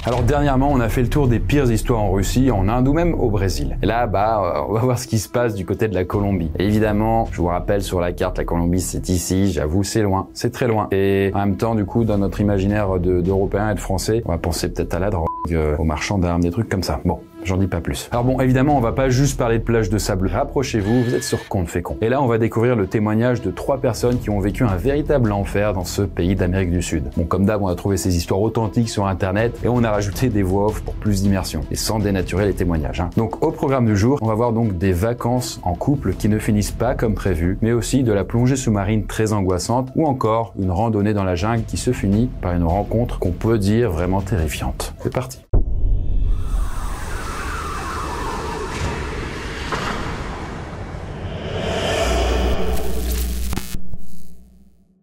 Alors dernièrement, on a fait le tour des pires histoires en Russie, en Inde ou même au Brésil. Et là, on va voir ce qui se passe du côté de la Colombie. Et évidemment, je vous rappelle sur la carte, la Colombie c'est ici, j'avoue c'est loin, c'est très loin. Et en même temps, du coup, dans notre imaginaire d'Européens et de Français, on va penser peut-être à la drogue, aux marchands d'armes, des trucs comme ça. Bon. J'en dis pas plus. Alors bon, évidemment, on va pas juste parler de plages de sable. Rapprochez-vous, vous êtes sur Conte fait con. Et là, on va découvrir le témoignage de 3 personnes qui ont vécu un véritable enfer dans ce pays d'Amérique du Sud. Bon, comme d'hab, on a trouvé ces histoires authentiques sur Internet et on a rajouté des voix off pour plus d'immersion et sans dénaturer les témoignages. Donc, au programme du jour, on va voir donc des vacances en couple qui ne finissent pas comme prévu, mais aussi de la plongée sous-marine très angoissante ou encore une randonnée dans la jungle qui se finit par une rencontre qu'on peut dire vraiment terrifiante. C'est parti.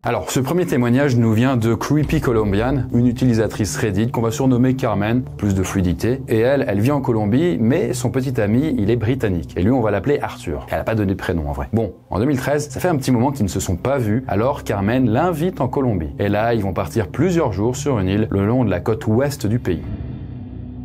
Alors, ce premier témoignage nous vient de Creepy Colombian, une utilisatrice Reddit qu'on va surnommer Carmen, pour plus de fluidité. Et elle vit en Colombie, mais son petit ami, il est britannique. Et lui, on va l'appeler Arthur. Elle a pas donné de prénom, en vrai. Bon, en 2013, ça fait un petit moment qu'ils ne se sont pas vus, alors Carmen l'invite en Colombie. Et là, ils vont partir plusieurs jours sur une île, le long de la côte ouest du pays.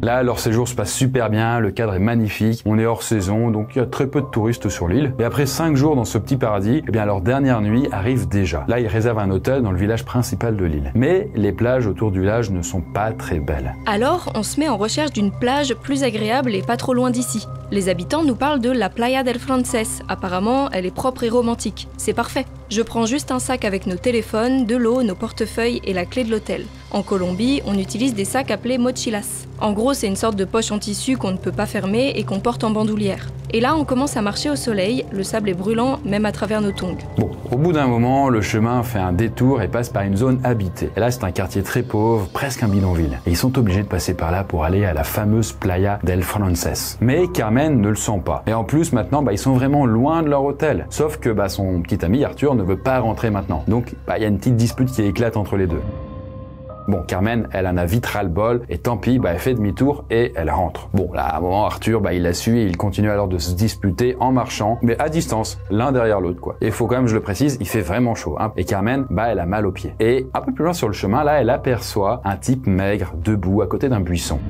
Là, leur séjour se passe super bien, le cadre est magnifique, on est hors saison, donc il y a très peu de touristes sur l'île. Et après 5 jours dans ce petit paradis, leur dernière nuit arrive déjà. Là, ils réservent un hôtel dans le village principal de l'île. Mais les plages autour du village ne sont pas très belles. Alors, on se met en recherche d'une plage plus agréable et pas trop loin d'ici. Les habitants nous parlent de la Playa del Frances. Apparemment, elle est propre et romantique. C'est parfait. Je prends juste un sac avec nos téléphones, de l'eau, nos portefeuilles et la clé de l'hôtel. En Colombie, on utilise des sacs appelés mochilas. En gros, c'est une sorte de poche en tissu qu'on ne peut pas fermer et qu'on porte en bandoulière. Et là, on commence à marcher au soleil, le sable est brûlant, même à travers nos tongs. Bon, au bout d'un moment, le chemin fait un détour et passe par une zone habitée. Et là, c'est un quartier très pauvre, presque un bidonville. Et ils sont obligés de passer par là pour aller à la fameuse Playa del Frances. Mais Carmen ne le sent pas. Et en plus, maintenant, ils sont vraiment loin de leur hôtel. Sauf que son petit ami Arthur ne veut pas rentrer maintenant. Donc, il y a une petite dispute qui éclate entre les deux. Bon, Carmen, elle en a vite ras-le-bol, et tant pis, elle fait demi-tour et elle rentre. Bon, là, à un moment, Arthur, il la suit et il continue alors de se disputer en marchant, mais à distance, l'un derrière l'autre, quoi. Et faut quand même, je le précise, il fait vraiment chaud, hein. Et Carmen, elle a mal aux pieds. Et un peu plus loin sur le chemin, là, elle aperçoit un type maigre, debout, à côté d'un buisson.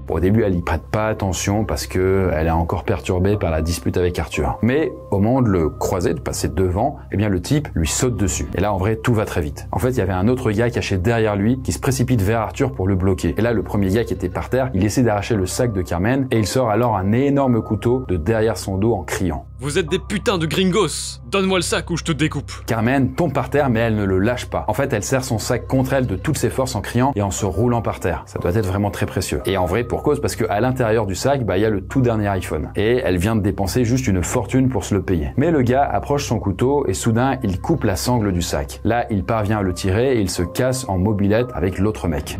Bon, au début, elle y prête pas attention parce que elle est encore perturbée par la dispute avec Arthur. Mais au moment de le croiser, de passer devant, le type lui saute dessus. Et là, en vrai, tout va très vite. En fait, il y avait un autre gars caché derrière lui qui se précipite vers Arthur pour le bloquer. Et là, le premier gars qui était par terre, il essaie d'arracher le sac de Carmen et il sort alors un énorme couteau de derrière son dos en criant. Vous êtes des putains de gringos! Donne-moi le sac ou je te découpe! Carmen tombe par terre mais elle ne le lâche pas. En fait, elle serre son sac contre elle de toutes ses forces en criant et en se roulant par terre. Ça doit être vraiment très précieux. Et en vrai, pour cause, parce qu'à l'intérieur du sac, il y a le tout dernier iPhone. Et elle vient de dépenser juste une fortune pour se le payer. Mais le gars approche son couteau et soudain, il coupe la sangle du sac. Là, il parvient à le tirer et il se casse en mobilette avec l'autre mec.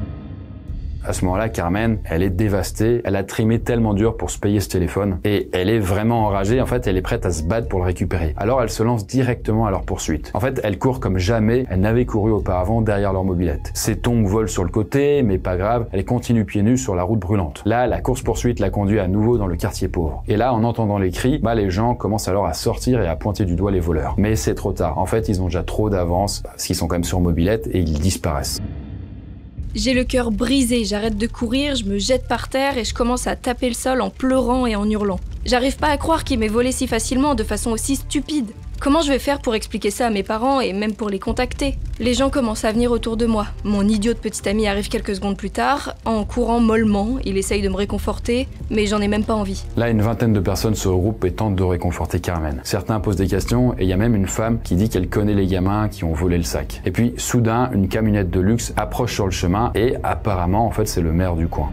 À ce moment-là, Carmen, elle est dévastée, elle a trimé tellement dur pour se payer ce téléphone et elle est vraiment enragée, en fait, elle est prête à se battre pour le récupérer. Alors elle se lance directement à leur poursuite. En fait, elle court comme jamais elle n'avait couru auparavant derrière leur mobilette. Ses tongs volent sur le côté, mais pas grave, elle continue pieds nus sur la route brûlante. Là, la course-poursuite la conduit à nouveau dans le quartier pauvre. Et là, en entendant les cris, les gens commencent alors à sortir et à pointer du doigt les voleurs. Mais c'est trop tard, en fait, ils ont déjà trop d'avance, parce qu'ils sont quand même sur mobilette et ils disparaissent. J'ai le cœur brisé, j'arrête de courir, je me jette par terre et je commence à taper le sol en pleurant et en hurlant. J'arrive pas à croire qu'il m'ait volé si facilement, de façon aussi stupide. Comment je vais faire pour expliquer ça à mes parents et même pour les contacter? Les gens commencent à venir autour de moi. Mon idiot de petit ami arrive quelques secondes plus tard, en courant mollement, il essaye de me réconforter, mais j'en ai même pas envie. Là, une vingtaine de personnes se regroupent et tentent de réconforter Carmen. Certains posent des questions et il y a même une femme qui dit qu'elle connaît les gamins qui ont volé le sac. Et puis, soudain, une camionnette de luxe approche sur le chemin et apparemment, en fait, c'est le maire du coin.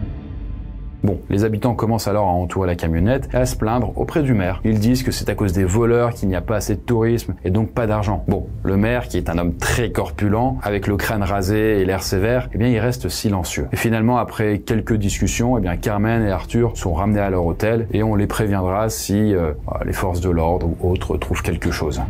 Bon, les habitants commencent alors à entourer la camionnette et à se plaindre auprès du maire. Ils disent que c'est à cause des voleurs qu'il n'y a pas assez de tourisme et donc pas d'argent. Bon, le maire, qui est un homme très corpulent, avec le crâne rasé et l'air sévère, il reste silencieux. Et finalement, après quelques discussions, Carmen et Arthur sont ramenés à leur hôtel et on les préviendra si les forces de l'ordre ou autres trouvent quelque chose.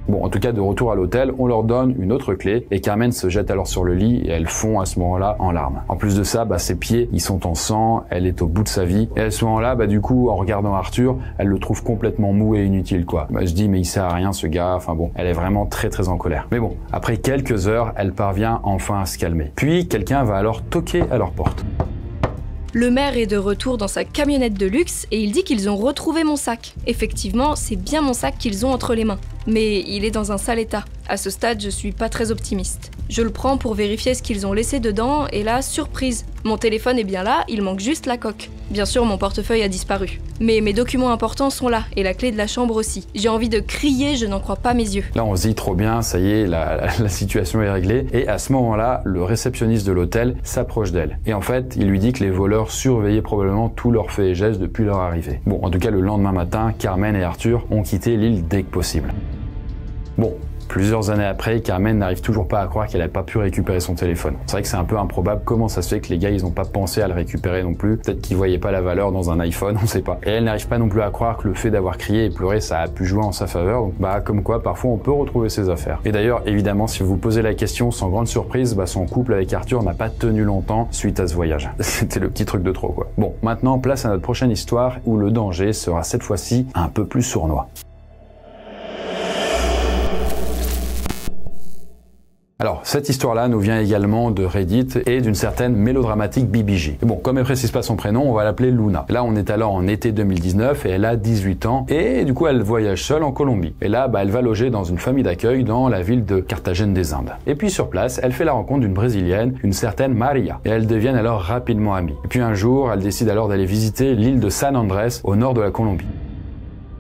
Bon, en tout cas, de retour à l'hôtel, on leur donne une autre clé et Carmen se jette alors sur le lit et elle fond à ce moment-là en larmes. En plus de ça, ses pieds, ils sont en sang, elle est au bout de sa vie. Et à ce moment-là, du coup, en regardant Arthur, elle le trouve complètement mou et inutile, quoi. Elle se dit, mais il sert à rien, ce gars. Enfin bon, elle est vraiment très très en colère. Mais bon, après quelques heures, elle parvient enfin à se calmer. Puis, quelqu'un va alors toquer à leur porte. Le maire est de retour dans sa camionnette de luxe et il dit qu'ils ont retrouvé mon sac. Effectivement, c'est bien mon sac qu'ils ont entre les mains. Mais il est dans un sale état. À ce stade, je suis pas très optimiste. Je le prends pour vérifier ce qu'ils ont laissé dedans et là, surprise. Mon téléphone est bien là, il manque juste la coque. Bien sûr, mon portefeuille a disparu. Mais mes documents importants sont là et la clé de la chambre aussi. J'ai envie de crier, je n'en crois pas mes yeux. Là, on se dit trop bien, ça y est, la situation est réglée. Et à ce moment-là, le réceptionniste de l'hôtel s'approche d'elle. Et en fait, il lui dit que les voleurs surveillaient probablement tous leurs faits et gestes depuis leur arrivée. Bon, en tout cas, le lendemain matin, Carmen et Arthur ont quitté l'île dès que possible. Bon, plusieurs années après, Carmen n'arrive toujours pas à croire qu'elle n'avait pas pu récupérer son téléphone. C'est vrai que c'est un peu improbable. Comment ça se fait que les gars, ils n'ont pas pensé à le récupérer non plus? Peut-être qu'ils voyaient pas la valeur dans un iPhone, on sait pas. Et elle n'arrive pas non plus à croire que le fait d'avoir crié et pleuré, ça a pu jouer en sa faveur. Donc, comme quoi, parfois, on peut retrouver ses affaires. Et d'ailleurs, évidemment, si vous vous posez la question, sans grande surprise, son couple avec Arthur n'a pas tenu longtemps suite à ce voyage. C'était le petit truc de trop, quoi. Bon, maintenant, place à notre prochaine histoire où le danger sera cette fois-ci un peu plus sournois. Alors, cette histoire-là nous vient également de Reddit et d'une certaine mélodramatique BBJ. Et bon, comme elle précise pas son prénom, on va l'appeler Luna. Là, on est alors en été 2019 et elle a 18 ans et du coup, elle voyage seule en Colombie. Et là, elle va loger dans une famille d'accueil dans la ville de Carthagène des Indes. Et puis sur place, elle fait la rencontre d'une Brésilienne, une certaine Maria. Et elles deviennent alors rapidement amies. Et puis un jour, elle décide alors d'aller visiter l'île de San Andrés au nord de la Colombie.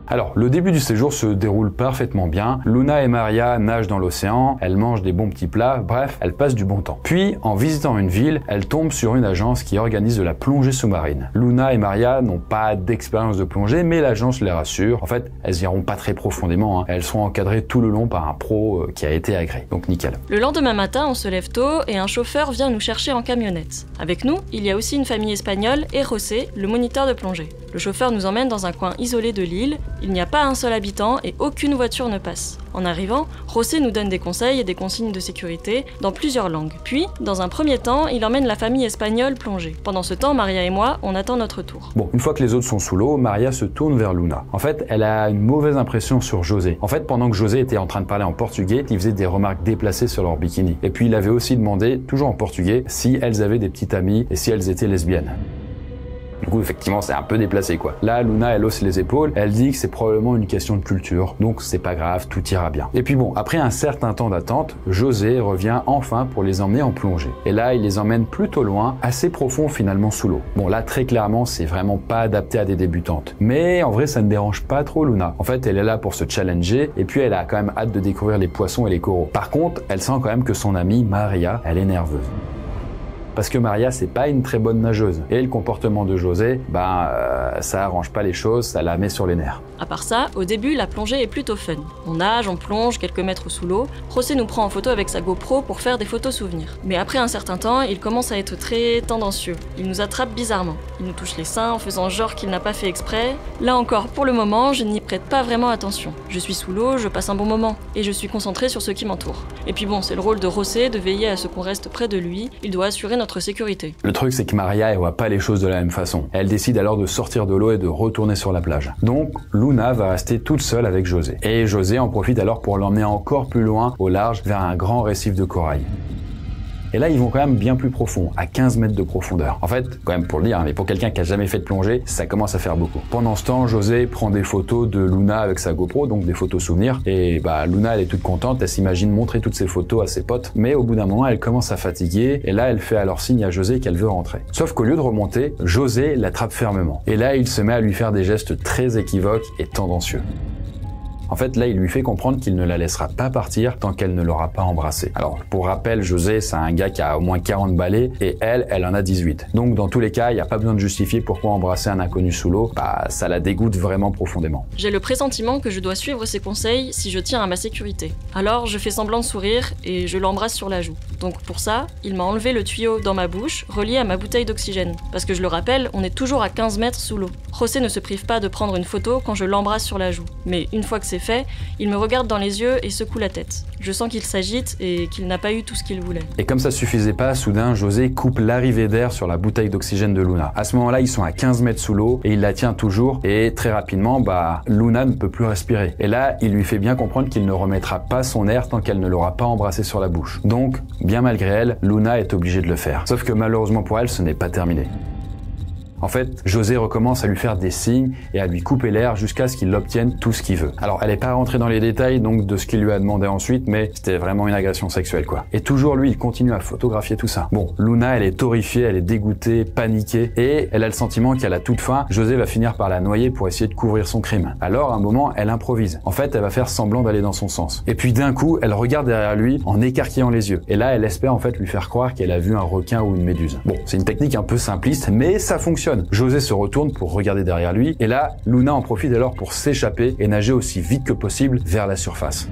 Alors, le début du séjour se déroule parfaitement bien. Luna et Maria nagent dans l'océan, elles mangent des bons petits plats, bref, elles passent du bon temps. Puis, en visitant une ville, elles tombent sur une agence qui organise de la plongée sous-marine. Luna et Maria n'ont pas d'expérience de plongée, mais l'agence les rassure. En fait, elles iront pas très profondément, Elles seront encadrées tout le long par un pro qui a été agréé. Donc nickel. Le lendemain matin, on se lève tôt et un chauffeur vient nous chercher en camionnette. Avec nous, il y a aussi une famille espagnole et José, le moniteur de plongée. Le chauffeur nous emmène dans un coin isolé de l'île, il n'y a pas un seul habitant et aucune voiture ne passe. En arrivant, José nous donne des conseils et des consignes de sécurité dans plusieurs langues. Puis, dans un premier temps, il emmène la famille espagnole plonger. Pendant ce temps, Maria et moi, on attend notre tour. Bon, une fois que les autres sont sous l'eau, Maria se tourne vers Luna. En fait, elle a une mauvaise impression sur José. En fait, pendant que José était en train de parler en portugais, il faisait des remarques déplacées sur leur bikini. Et puis, il avait aussi demandé, toujours en portugais, si elles avaient des petites amies et si elles étaient lesbiennes. Du coup, effectivement, c'est un peu déplacé, quoi. Là, Luna, elle hausse les épaules, elle dit que c'est probablement une question de culture, donc c'est pas grave, tout ira bien. Et puis bon, après un certain temps d'attente, José revient enfin pour les emmener en plongée. Et là, il les emmène plutôt loin, assez profond finalement sous l'eau. Bon, là, très clairement, c'est vraiment pas adapté à des débutantes. Mais en vrai, ça ne dérange pas trop Luna. En fait, elle est là pour se challenger, et puis elle a quand même hâte de découvrir les poissons et les coraux. Par contre, elle sent quand même que son amie, Maria, elle est nerveuse. Parce que Maria, c'est pas une très bonne nageuse. Et le comportement de José, ça arrange pas les choses, ça la met sur les nerfs. À part ça, au début, la plongée est plutôt fun. On nage, on plonge quelques mètres sous l'eau. José nous prend en photo avec sa GoPro pour faire des photos souvenirs. Mais après un certain temps, il commence à être très tendancieux. Il nous attrape bizarrement. Il nous touche les seins en faisant genre qu'il n'a pas fait exprès. Là encore, pour le moment, je n'y prête pas vraiment attention. Je suis sous l'eau, je passe un bon moment. Et je suis concentrée sur ce qui m'entoure. Et puis bon, c'est le rôle de José de veiller à ce qu'on reste près de lui. Il doit assurer notre sécurité. Le truc, c'est que Maria, elle voit pas les choses de la même façon. Elle décide alors de sortir de l'eau et de retourner sur la plage. Donc, Luna va rester toute seule avec José. Et José en profite alors pour l'emmener encore plus loin, au large, vers un grand récif de corail. Et là, ils vont quand même bien plus profond, à 15 mètres de profondeur. En fait, quand même pour le dire, mais pour quelqu'un qui a jamais fait de plongée, ça commence à faire beaucoup. Pendant ce temps, José prend des photos de Luna avec sa GoPro, donc des photos souvenirs. Et Luna, elle est toute contente, elle s'imagine montrer toutes ses photos à ses potes. Mais au bout d'un moment, elle commence à fatiguer. Et là, elle fait alors signe à José qu'elle veut rentrer. Sauf qu'au lieu de remonter, José l'attrape fermement. Et là, il se met à lui faire des gestes très équivoques et tendancieux. En fait, là, il lui fait comprendre qu'il ne la laissera pas partir tant qu'elle ne l'aura pas embrassée. Alors, pour rappel, José, c'est un gars qui a au moins 40 balais et elle en a 18. Donc, dans tous les cas, il n'y a pas besoin de justifier pourquoi embrasser un inconnu sous l'eau. Ça la dégoûte vraiment profondément. J'ai le pressentiment que je dois suivre ses conseils si je tiens à ma sécurité. Alors, je fais semblant de sourire et je l'embrasse sur la joue. Donc, pour ça, il m'a enlevé le tuyau dans ma bouche, relié à ma bouteille d'oxygène. Parce que je le rappelle, on est toujours à 15 mètres sous l'eau. José ne se prive pas de prendre une photo quand je l'embrasse sur la joue. Mais une fois que c'est c'est fait, il me regarde dans les yeux et secoue la tête. Je sens qu'il s'agite et qu'il n'a pas eu tout ce qu'il voulait. Et comme ça suffisait pas, soudain, José coupe l'arrivée d'air sur la bouteille d'oxygène de Luna. À ce moment-là, ils sont à 15 mètres sous l'eau et il la tient toujours et très rapidement, Luna ne peut plus respirer. Et là, il lui fait bien comprendre qu'il ne remettra pas son air tant qu'elle ne l'aura pas embrassé sur la bouche. Donc, bien malgré elle, Luna est obligée de le faire. Sauf que malheureusement pour elle, ce n'est pas terminé. En fait, José recommence à lui faire des signes et à lui couper l'air jusqu'à ce qu'il obtienne tout ce qu'il veut. Alors, elle n'est pas rentrée dans les détails donc de ce qu'il lui a demandé ensuite, mais c'était vraiment une agression sexuelle quoi. Et toujours lui, il continue à photographier tout ça. Bon, Luna, elle est horrifiée, elle est dégoûtée, paniquée et elle a le sentiment qu'à la toute fin, José va finir par la noyer pour essayer de couvrir son crime. Alors, à un moment, elle improvise. En fait, elle va faire semblant d'aller dans son sens. Et puis d'un coup, elle regarde derrière lui en écarquillant les yeux. Et là, elle espère en fait lui faire croire qu'elle a vu un requin ou une méduse. Bon, c'est une technique un peu simpliste, mais ça fonctionne. José se retourne pour regarder derrière lui et là, Luna en profite alors pour s'échapper et nager aussi vite que possible vers la surface.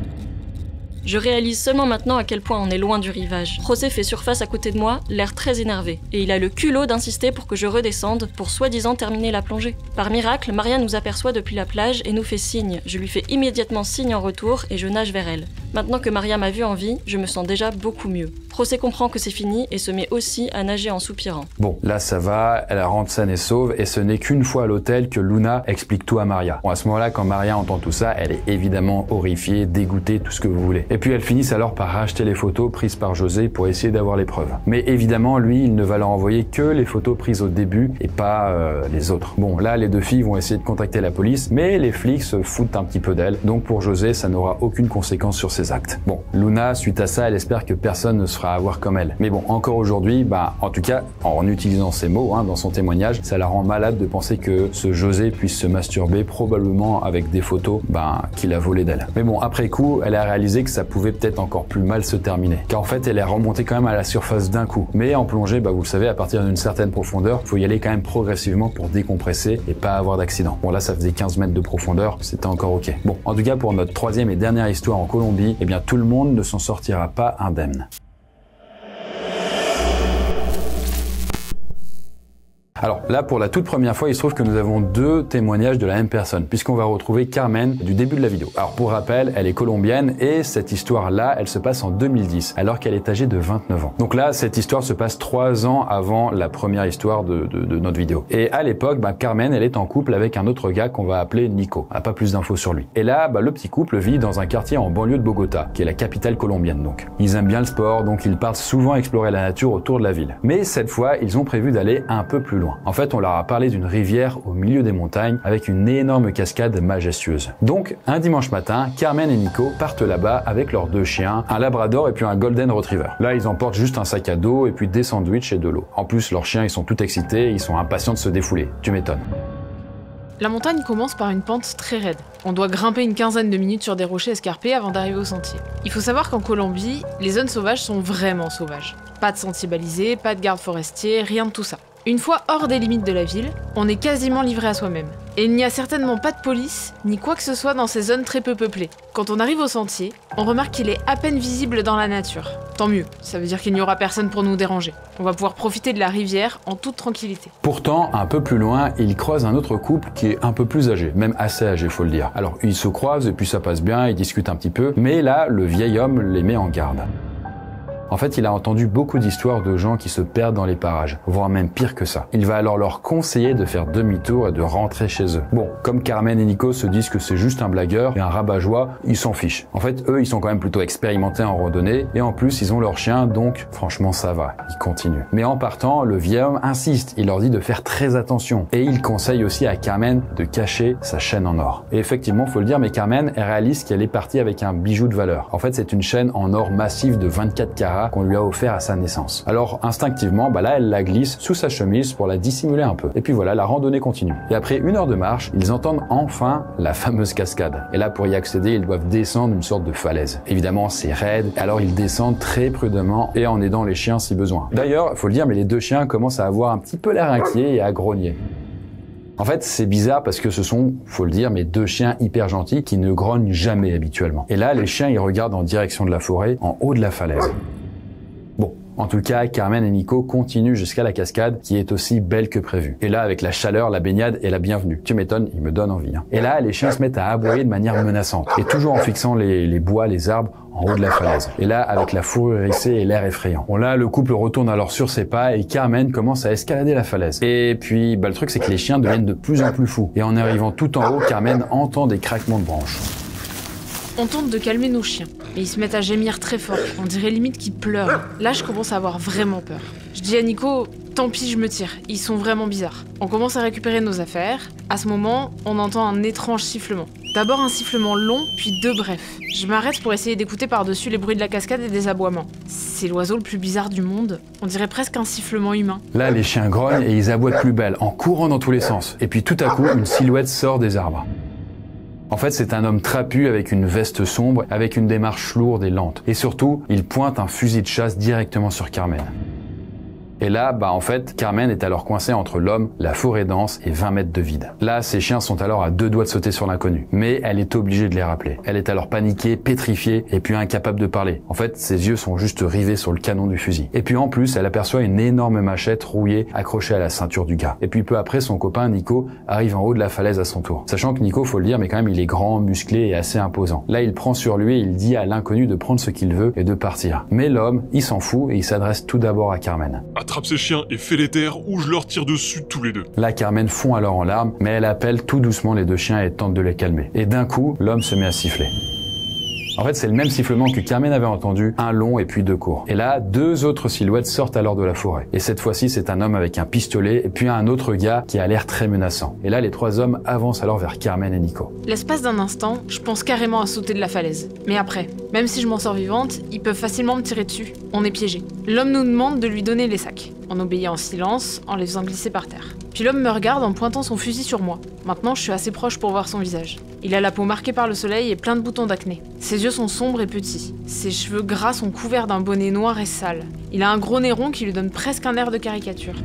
Je réalise seulement maintenant à quel point on est loin du rivage. José fait surface à côté de moi, l'air très énervé, et il a le culot d'insister pour que je redescende pour soi-disant terminer la plongée. Par miracle, Maria nous aperçoit depuis la plage et nous fait signe. Je lui fais immédiatement signe en retour et je nage vers elle. Maintenant que Maria m'a vu en vie, je me sens déjà beaucoup mieux. José comprend que c'est fini et se met aussi à nager en soupirant. Bon, là ça va, elle rentre saine et sauve et ce n'est qu'une fois à l'hôtel que Luna explique tout à Maria. Bon, à ce moment-là, quand Maria entend tout ça, elle est évidemment horrifiée, dégoûtée, tout ce que vous voulez. Et puis elles finissent alors par racheter les photos prises par José pour essayer d'avoir les preuves. Mais évidemment, lui, il ne va leur envoyer que les photos prises au début et pas les autres. Bon, là, les deux filles vont essayer de contacter la police, mais les flics se foutent un petit peu d'elle. Donc pour José, ça n'aura aucune conséquence sur ses actes. Bon, Luna, suite à ça, elle espère que personne ne se fera avoir comme elle. Mais bon, encore aujourd'hui, en tout cas, en utilisant ces mots dans son témoignage, ça la rend malade de penser que ce José puisse se masturber probablement avec des photos qu'il a volées d'elle. Mais bon, après coup, elle a réalisé que ça pouvait peut-être encore plus mal se terminer. Car en fait, elle est remontée quand même à la surface d'un coup. Mais en plongée, vous le savez, à partir d'une certaine profondeur, il faut y aller quand même progressivement pour décompresser et pas avoir d'accident. Bon, là, ça faisait 15 mètres de profondeur, c'était encore ok. Bon, en tout cas, pour notre troisième et dernière histoire en Colombie, tout le monde ne s'en sortira pas indemne. Alors là, pour la toute première fois, il se trouve que nous avons deux témoignages de la même personne, puisqu'on va retrouver Carmen du début de la vidéo. Alors pour rappel, elle est colombienne et cette histoire-là, elle se passe en 2010, alors qu'elle est âgée de 29 ans. Donc là, cette histoire se passe 3 ans avant la première histoire de notre vidéo. Et à l'époque, Carmen, elle est en couple avec un autre gars qu'on va appeler Nico. On n'a pas plus d'infos sur lui. Et là, le petit couple vit dans un quartier en banlieue de Bogota, qui est la capitale colombienne donc. Ils aiment bien le sport, donc ils partent souvent explorer la nature autour de la ville. Mais cette fois, ils ont prévu d'aller un peu plus loin. En fait, on leur a parlé d'une rivière au milieu des montagnes avec une énorme cascade majestueuse. Donc, un dimanche matin, Carmen et Nico partent là-bas avec leurs 2 chiens, un labrador et puis un golden retriever. Là, ils emportent juste un sac à dos et puis des sandwichs et de l'eau. En plus, leurs chiens, ils sont tout excités, ils sont impatients de se défouler. Tu m'étonnes. La montagne commence par une pente très raide. On doit grimper une quinzaine de minutes sur des rochers escarpés avant d'arriver au sentier. Il faut savoir qu'en Colombie, les zones sauvages sont vraiment sauvages. Pas de sentiers balisés, pas de gardes forestiers, rien de tout ça. Une fois hors des limites de la ville, on est quasiment livré à soi-même. Et il n'y a certainement pas de police, ni quoi que ce soit dans ces zones très peu peuplées. Quand on arrive au sentier, on remarque qu'il est à peine visible dans la nature. Tant mieux, ça veut dire qu'il n'y aura personne pour nous déranger. On va pouvoir profiter de la rivière en toute tranquillité. Pourtant, un peu plus loin, ils croisent un autre couple qui est un peu plus âgé, même assez âgé, faut le dire. Alors, ils se croisent et puis ça passe bien, ils discutent un petit peu, mais là, le vieil homme les met en garde. En fait, il a entendu beaucoup d'histoires de gens qui se perdent dans les parages, voire même pire que ça. Il va alors leur conseiller de faire demi-tour et de rentrer chez eux. Bon, comme Carmen et Nico se disent que c'est juste un blagueur et un rabat-joie, ils s'en fichent. En fait, eux, ils sont quand même plutôt expérimentés en randonnée et en plus, ils ont leur chien, donc franchement, ça va, ils continuent. Mais en partant, le vieil homme insiste, il leur dit de faire très attention et il conseille aussi à Carmen de cacher sa chaîne en or. Et effectivement, faut le dire, mais Carmen, elle réalise qu'elle est partie avec un bijou de valeur. En fait, c'est une chaîne en or massif de 24 carats qu'on lui a offert à sa naissance. Alors instinctivement, là elle la glisse sous sa chemise pour la dissimuler un peu. Et puis voilà, la randonnée continue. Et après 1 heure de marche, ils entendent enfin la fameuse cascade. Et là pour y accéder, ils doivent descendre une sorte de falaise. Évidemment c'est raide, alors ils descendent très prudemment et en aidant les chiens si besoin. D'ailleurs, il faut le dire, mais les 2 chiens commencent à avoir un petit peu l'air inquiets et à grogner. En fait, c'est bizarre parce que ce sont, faut le dire, mes 2 chiens hyper gentils qui ne grognent jamais habituellement. Et là, les chiens, ils regardent en direction de la forêt, en haut de la falaise. Bon, En tout cas, Carmen et Nico continuent jusqu'à la cascade qui est aussi belle que prévu. Et là, avec la chaleur, la baignade est la bienvenue. Tu m'étonnes, il me donne envie. Et là, les chiens se mettent à aboyer de manière menaçante. Et toujours en fixant les bois, les arbres, en haut de la falaise. Et là, avec la fourrure hérissée et l'air effrayant. Bon là, le couple retourne alors sur ses pas et Carmen commence à escalader la falaise. Et puis, le truc c'est que les chiens deviennent de plus en plus fous. Et en arrivant tout en haut, Carmen entend des craquements de branches. On tente de calmer nos chiens, mais ils se mettent à gémir très fort, on dirait limite qu'ils pleurent. Là, je commence à avoir vraiment peur. Je dis à Nico, tant pis, je me tire, ils sont vraiment bizarres. On commence à récupérer nos affaires. À ce moment, on entend un étrange sifflement. D'abord un sifflement long, puis deux brefs. Je m'arrête pour essayer d'écouter par-dessus les bruits de la cascade et des aboiements. C'est l'oiseau le plus bizarre du monde, on dirait presque un sifflement humain. Là, les chiens grognent et ils aboient de plus belle, en courant dans tous les sens. Et puis tout à coup, une silhouette sort des arbres. En fait, c'est un homme trapu avec une veste sombre, avec une démarche lourde et lente. Et surtout, il pointe un fusil de chasse directement sur Carmen. Et là, en fait, Carmen est alors coincée entre l'homme, la forêt dense et 20 mètres de vide. Là, ses chiens sont alors à deux doigts de sauter sur l'inconnu. Mais elle est obligée de les rappeler. Elle est alors paniquée, pétrifiée et puis incapable de parler. En fait, ses yeux sont juste rivés sur le canon du fusil. Et puis en plus, elle aperçoit une énorme machette rouillée accrochée à la ceinture du gars. Et puis peu après, son copain Nico arrive en haut de la falaise à son tour. Sachant que Nico, faut le dire, mais quand même, il est grand, musclé et assez imposant. Là, il prend sur lui et il dit à l'inconnu de prendre ce qu'il veut et de partir. Mais l'homme, il s'en fout et il s'adresse tout d'abord à Carmen. Attrape ces chiens et fais-les taire ou je leur tire dessus tous les deux. Là, Carmen fond alors en larmes, mais elle appelle tout doucement les deux chiens et tente de les calmer. Et d'un coup, l'homme se met à siffler. En fait, c'est le même sifflement que Carmen avait entendu, un long et puis deux courts. Et là, deux autres silhouettes sortent alors de la forêt. Et cette fois-ci, c'est un homme avec un pistolet et puis un autre gars qui a l'air très menaçant. Et là, les trois hommes avancent alors vers Carmen et Nico. L'espace d'un instant, je pense carrément à sauter de la falaise. Mais après, même si je m'en sors vivante, ils peuvent facilement me tirer dessus. On est piégés. L'homme nous demande de lui donner les sacs. On obéit en silence, en les faisant glisser par terre. Puis l'homme me regarde en pointant son fusil sur moi. Maintenant, je suis assez proche pour voir son visage. Il a la peau marquée par le soleil et plein de boutons d'acné. Ses yeux sont sombres et petits. Ses cheveux gras sont couverts d'un bonnet noir et sale. Il a un gros nez rond qui lui donne presque un air de caricature.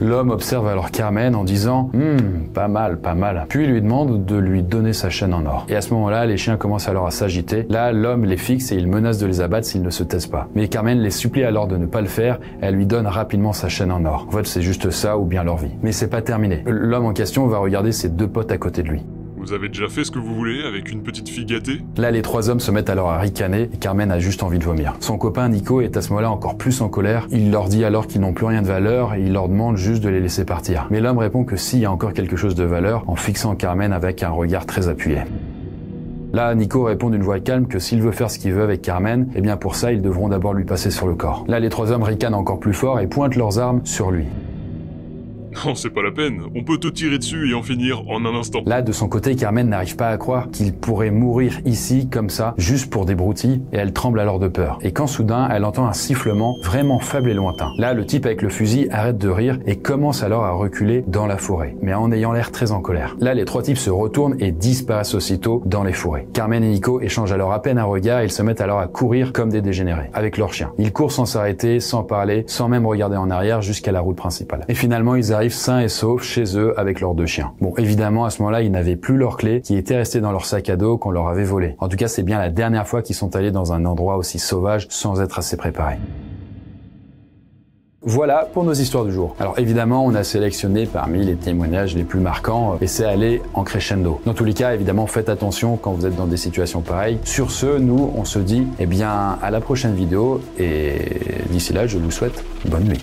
L'homme observe alors Carmen en disant « pas mal, pas mal ». Puis il lui demande de lui donner sa chaîne en or. Et à ce moment-là, les chiens commencent alors à s'agiter. Là, l'homme les fixe et il menace de les abattre s'ils ne se taisent pas. Mais Carmen les supplie alors de ne pas le faire et elle lui donne rapidement sa chaîne en or. En fait, c'est juste ça ou bien leur vie. Mais c'est pas terminé. L'homme en question va regarder ses deux potes à côté de lui. Vous avez déjà fait ce que vous voulez avec une petite fille gâtée? Là, les trois hommes se mettent alors à ricaner et Carmen a juste envie de vomir. Son copain Nico est à ce moment-là encore plus en colère. Il leur dit alors qu'ils n'ont plus rien de valeur et il leur demande juste de les laisser partir. Mais l'homme répond que s'il y a encore quelque chose de valeur en fixant Carmen avec un regard très appuyé. Là, Nico répond d'une voix calme que s'il veut faire ce qu'il veut avec Carmen, eh bien pour ça, ils devront d'abord lui passer sur le corps. Là, les trois hommes ricanent encore plus fort et pointent leurs armes sur lui. Non, c'est pas la peine, on peut te tirer dessus et en finir en un instant. Là, de son côté, Carmen n'arrive pas à croire qu'il pourrait mourir ici, comme ça, juste pour des broutilles, et elle tremble alors de peur. Et quand soudain, elle entend un sifflement vraiment faible et lointain. Là, le type avec le fusil arrête de rire et commence alors à reculer dans la forêt, mais en ayant l'air très en colère. Là, les trois types se retournent et disparaissent aussitôt dans les forêts. Carmen et Nico échangent alors à peine un regard et ils se mettent alors à courir comme des dégénérés, avec leurs chiens. Ils courent sans s'arrêter, sans parler, sans même regarder en arrière jusqu'à la route principale. Et finalement, ils arrivent sains et saufs chez eux avec leurs deux chiens. Bon, évidemment, à ce moment-là, ils n'avaient plus leurs clés qui étaient restées dans leur sac à dos qu'on leur avait volé. En tout cas, c'est bien la dernière fois qu'ils sont allés dans un endroit aussi sauvage sans être assez préparés. Voilà pour nos histoires du jour. Alors évidemment, on a sélectionné parmi les témoignages les plus marquants et c'est allé en crescendo. Dans tous les cas, évidemment, faites attention quand vous êtes dans des situations pareilles. Sur ce, nous, on se dit, à la prochaine vidéo et d'ici là, je vous souhaite bonne nuit.